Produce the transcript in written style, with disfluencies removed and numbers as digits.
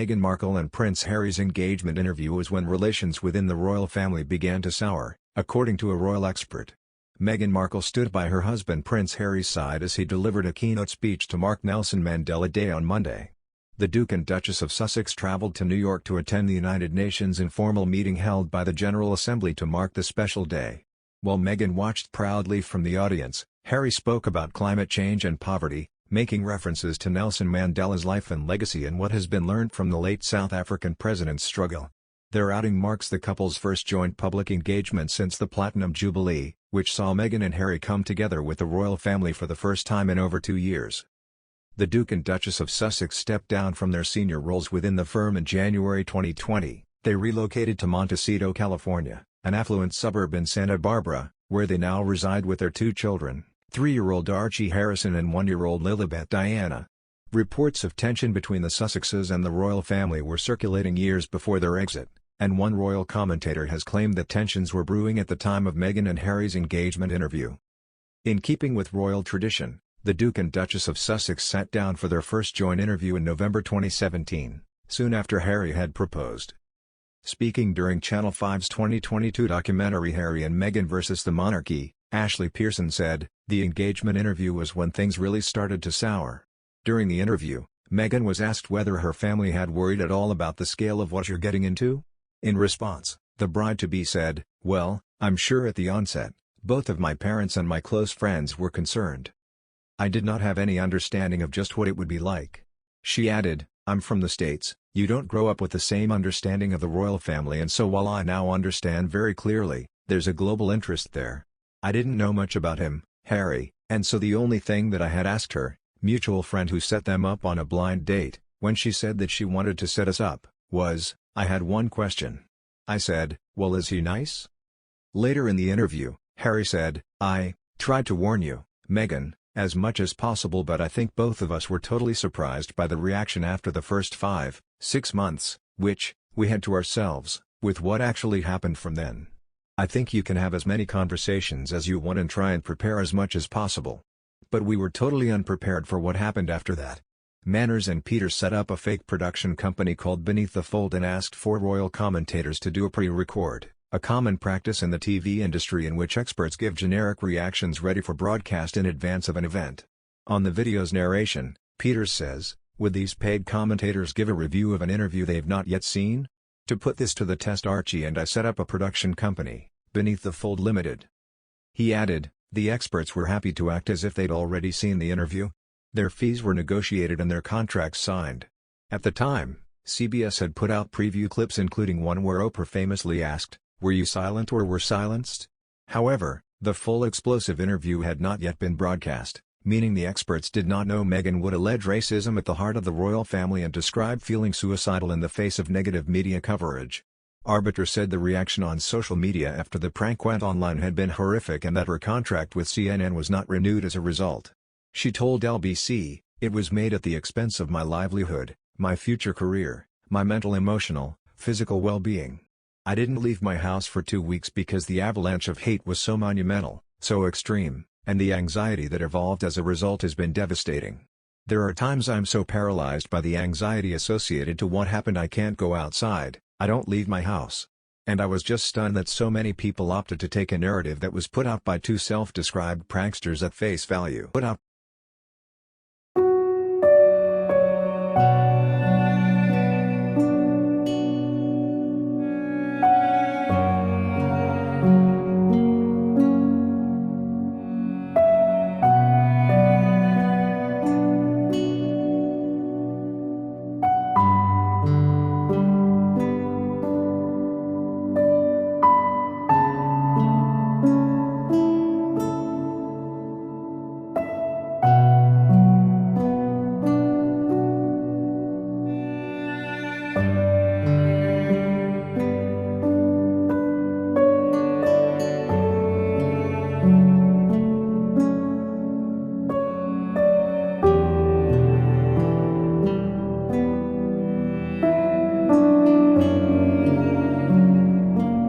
Meghan Markle and Prince Harry's engagement interview was when relations within the royal family began to sour, according to a royal expert. Meghan Markle stood by her husband Prince Harry's side as he delivered a keynote speech to mark Nelson Mandela Day on Monday. The Duke and Duchess of Sussex travelled to New York to attend the United Nations informal meeting held by the General Assembly to mark the special day. While Meghan watched proudly from the audience, Harry spoke about climate change and poverty, making references to Nelson Mandela's life and legacy and what has been learned from the late South African president's struggle. Their outing marks the couple's first joint public engagement since the Platinum Jubilee, which saw Meghan and Harry come together with the royal family for the first time in over 2 years. The Duke and Duchess of Sussex stepped down from their senior roles within the firm in January 2020. They relocated to Montecito, California, an affluent suburb in Santa Barbara, where they now reside with their 2 children, 3-year-old Archie Harrison and 1-year-old Lilibet Diana. Reports of tension between the Sussexes and the royal family were circulating years before their exit, and one royal commentator has claimed that tensions were brewing at the time of Meghan and Harry's engagement interview. In keeping with royal tradition, the Duke and Duchess of Sussex sat down for their first joint interview in November 2017, soon after Harry had proposed. Speaking during Channel 5's 2022 documentary Harry and Meghan vs. the Monarchy, Ashley Pearson said, "The engagement interview was when things really started to sour." During the interview, Meghan was asked whether her family had worried at all about the scale of what you're getting into. In response, the bride-to-be said, "Well, I'm sure at the onset, both of my parents and my close friends were concerned. I did not have any understanding of just what it would be like." She added, "I'm from the States, you don't grow up with the same understanding of the royal family, and so while I now understand very clearly, there's a global interest there. I didn't know much about him, Harry, and so the only thing that I had asked her, mutual friend who set them up on a blind date, when she said that she wanted to set us up, was, I had one question. I said, well, is he nice?" Later in the interview, Harry said, "I tried to warn you, Meghan, as much as possible, but I think both of us were totally surprised by the reaction after the first 5-6 months, which, we had to ourselves, with what actually happened from then. I think you can have as many conversations as you want and try and prepare as much as possible. But we were totally unprepared for what happened after that." Manners and Peters set up a fake production company called Beneath the Fold and asked 4 royal commentators to do a pre-record, a common practice in the TV industry in which experts give generic reactions ready for broadcast in advance of an event. On the video's narration, Peters says, "Would these paid commentators give a review of an interview they've not yet seen? To put this to the test, Archie and I set up a production company, Beneath the Fold Limited." He added, "The experts were happy to act as if they'd already seen the interview. Their fees were negotiated and their contracts signed." At the time, CBS had put out preview clips including one where Oprah famously asked, "Were you silent or were silenced?" However, the full explosive interview had not yet been broadcast, meaning the experts did not know Meghan would allege racism at the heart of the royal family and describe feeling suicidal in the face of negative media coverage. Arbiter said the reaction on social media after the prank went online had been horrific and that her contract with CNN was not renewed as a result. She told LBC, "It was made at the expense of my livelihood, my future career, my mental, emotional, physical well-being. I didn't leave my house for 2 weeks because the avalanche of hate was so monumental, so extreme, and the anxiety that evolved as a result has been devastating. There are times I'm so paralyzed by the anxiety associated to what happened I can't go outside, I don't leave my house. And I was just stunned that so many people opted to take a narrative that was put out by 2 self-described pranksters at face value."